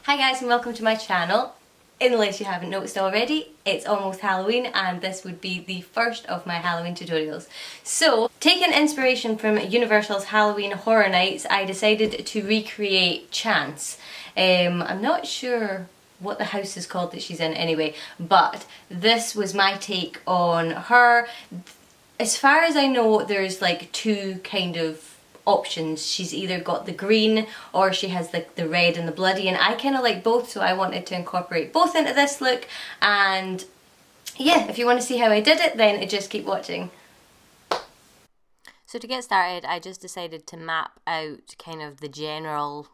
Hi guys and welcome to my channel. Unless you haven't noticed already, it's almost Halloween and this would be the first of my Halloween tutorials. So, taking inspiration from Universal's Halloween Horror Nights, I decided to recreate Chance. I'm not sure what the house is called that she's in anyway, but this was my take on her. As far as I know, there's like two kind of options. She's either got the green or she has the red and the bloody, and I kind of like both, so I wanted to incorporate both into this look. And yeah, if you want to see how I did it, then just keep watching. So to get started, I just decided to map out kind of the general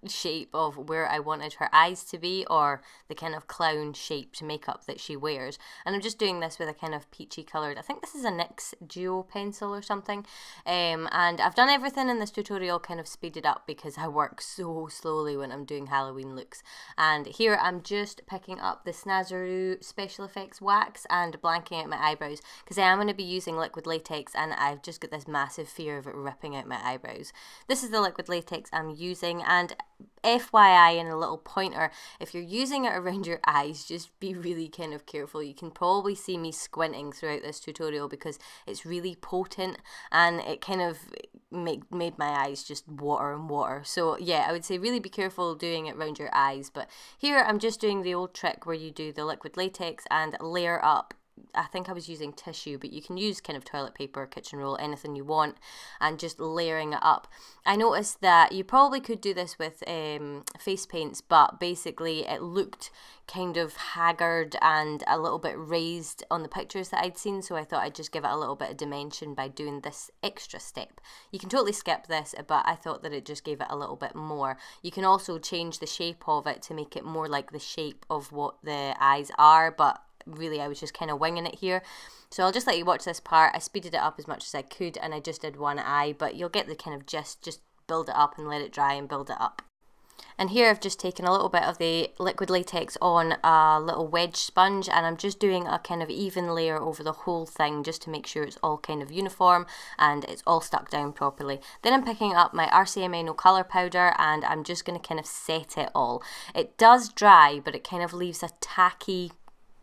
shape of where I wanted her eyes to be, or the kind of clown shaped makeup that she wears. And I'm just doing this with a kind of peachy coloured, I think this is a NYX Duo pencil or something. And I've done everything in this tutorial kind of speeded up because I work so slowly when I'm doing Halloween looks. And here I'm just picking up the Snazaroo Special Effects wax and blanking out my eyebrows, because I am going to be using liquid latex and I've just got this massive fear of it ripping out my eyebrows. This is the liquid latex I'm using, and FYI, and a little pointer, if you're using it around your eyes, just be really kind of careful. You can probably see me squinting throughout this tutorial because it's really potent and it kind of made my eyes just water and water. So yeah, I would say really be careful doing it around your eyes. But here I'm just doing the old trick where you do the liquid latex and layer up. I think I was using tissue, but you can use kind of toilet paper, kitchen roll, anything you want, and just layering it up. I noticed that you probably could do this with face paints, but basically it looked kind of haggard and a little bit raised on the pictures that I'd seen, so I thought I'd just give it a little bit of dimension by doing this extra step. You can totally skip this, but I thought that it just gave it a little bit more. You can also change the shape of it to make it more like the shape of what the eyes are, but really I was just kind of winging it here. So I'll just let you watch this part. I speeded it up as much as I could and I just did one eye, but you'll get the kind of gist. Just build it up and let it dry and build it up. And here I've just taken a little bit of the liquid latex on a little wedge sponge, and I'm just doing a kind of even layer over the whole thing just to make sure it's all kind of uniform and it's all stuck down properly. Then I'm picking up my RCMA No Colour powder and I'm just going to kind of set it all. It does dry, but it kind of leaves a tacky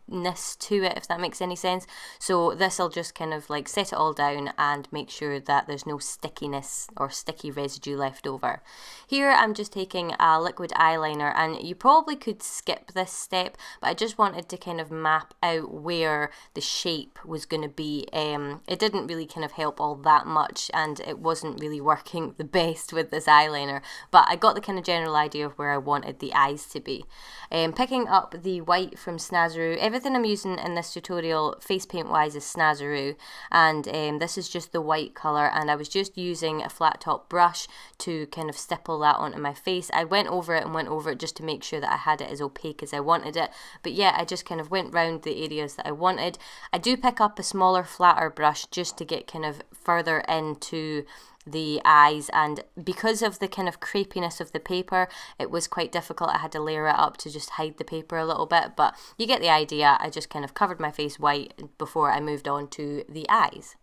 to it, if that makes any sense. So this will just kind of like set it all down and make sure that there's no stickiness or sticky residue left over. Here I'm just taking a liquid eyeliner, and you probably could skip this step, but I just wanted to kind of map out where the shape was going to be. It didn't really kind of help all that much and it wasn't really working the best with this eyeliner, but I got the kind of general idea of where I wanted the eyes to be. Picking up the white from Snazaroo. Everything I'm using in this tutorial face paint wise is Snazaroo, and this is just the white colour, and I was just using a flat top brush to kind of stipple that onto my face. I went over it just to make sure that I had it as opaque as I wanted it, but yeah, I just kind of went round the areas that I wanted. I do pick up a smaller, flatter brush just to get kind of further into the eyes, and because of the kind of crepiness of the paper, it was quite difficult. I had to layer it up to just hide the paper a little bit, but you get the idea. I just kind of covered my face white before I moved on to the eyes.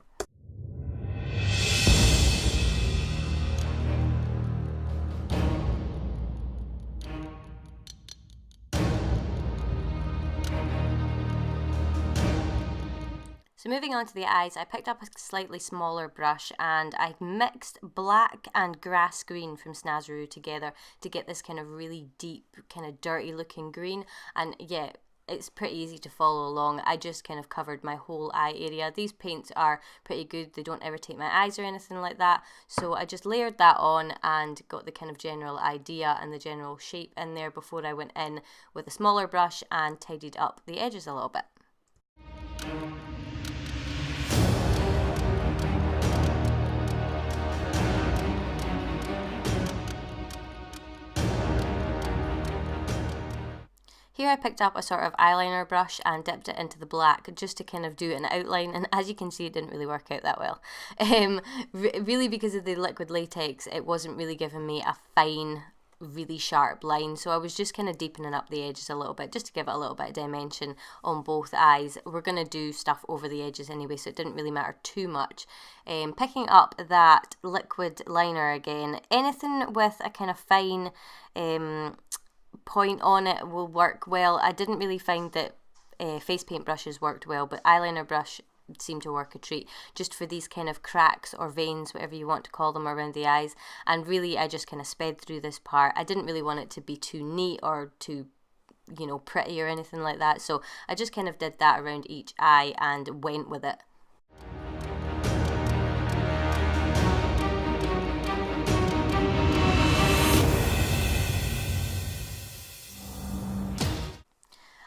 So moving on to the eyes, I picked up a slightly smaller brush and I mixed black and grass green from Snazaroo together to get this kind of really deep, kind of dirty looking green. And yeah, it's pretty easy to follow along. I just kind of covered my whole eye area. These paints are pretty good. They don't irritate my eyes or anything like that. So I just layered that on and got the kind of general idea and the general shape in there before I went in with a smaller brush and tidied up the edges a little bit. Here I picked up a sort of eyeliner brush and dipped it into the black just to kind of do an outline, and as you can see it didn't really work out that well. Really because of the liquid latex, it wasn't really giving me a fine, really sharp line, so I was just kind of deepening up the edges a little bit just to give it a little bit of dimension on both eyes. We're going to do stuff over the edges anyway, so it didn't really matter too much. Picking up that liquid liner again, anything with a kind of fine point on it will work well. I didn't really find that face paint brushes worked well, but eyeliner brush seemed to work a treat, just for these kind of cracks or veins, whatever you want to call them, around the eyes. And really I just kind of sped through this part. I didn't really want it to be too neat or too, you know, pretty or anything like that, so I just kind of did that around each eye and went with it.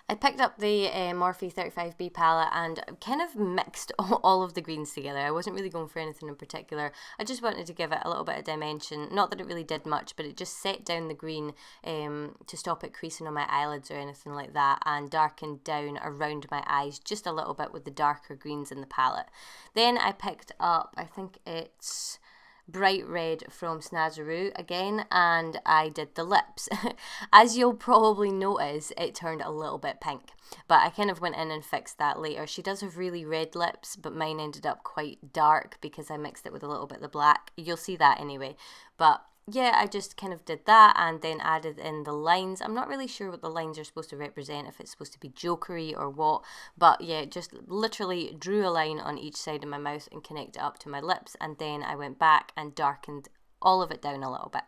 I picked up the Morphe 35B palette and kind of mixed all of the greens together. I wasn't really going for anything in particular. I just wanted to give it a little bit of dimension. Not that it really did much, but it just set down the green to stop it creasing on my eyelids or anything like that, and darkened down around my eyes just a little bit with the darker greens in the palette. Then I picked up, I think it's bright red from Snazaroo again, and I did the lips. As you'll probably notice, it turned a little bit pink, but I kind of went in and fixed that later. She does have really red lips, but mine ended up quite dark because I mixed it with a little bit of the black. You'll see that anyway. But yeah, I just kind of did that and then added in the lines. I'm not really sure what the lines are supposed to represent, if it's supposed to be jokery or what, but yeah, just literally drew a line on each side of my mouth and connected it up to my lips, and then I went back and darkened all of it down a little bit.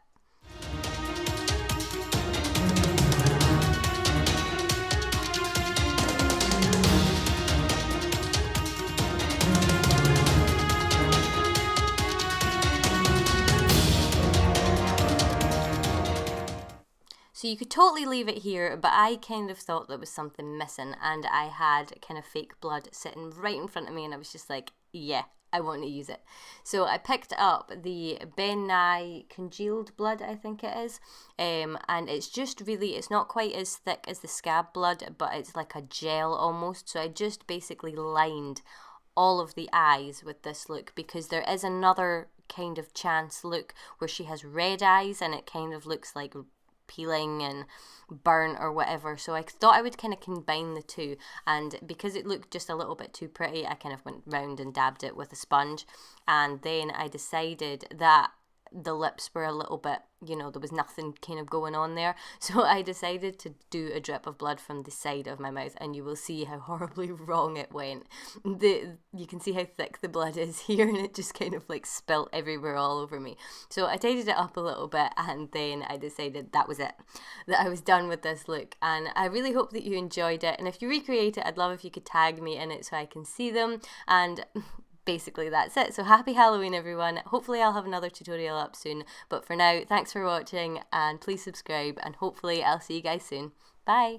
So you could totally leave it here, but I kind of thought there was something missing, and I had kind of fake blood sitting right in front of me, and I was just like, yeah, I want to use it. So I picked up the Ben Nye congealed blood, I think it is, and it's just really, it's not quite as thick as the scab blood, but it's like a gel almost. So I just basically lined all of the eyes with this look, because there is another kind of chance look where she has red eyes and it kind of looks like peeling and burnt or whatever. So I thought I would kind of combine the two, and because it looked just a little bit too pretty, I kind of went round and dabbed it with a sponge. And then I decided that the lips were a little bit, you know, there was nothing kind of going on there, so I decided to do a drip of blood from the side of my mouth, and you will see how horribly wrong it went. You can see how thick the blood is here, and it just kind of like spilt everywhere all over me. So I tidied it up a little bit, and then I decided that was it, that I was done with this look. And I really hope that you enjoyed it, and if you recreate it, I'd love if you could tag me in it so I can see them. And basically that's it. So happy Halloween everyone. Hopefully I'll have another tutorial up soon, but for now, thanks for watching, and please subscribe, and hopefully I'll see you guys soon. Bye.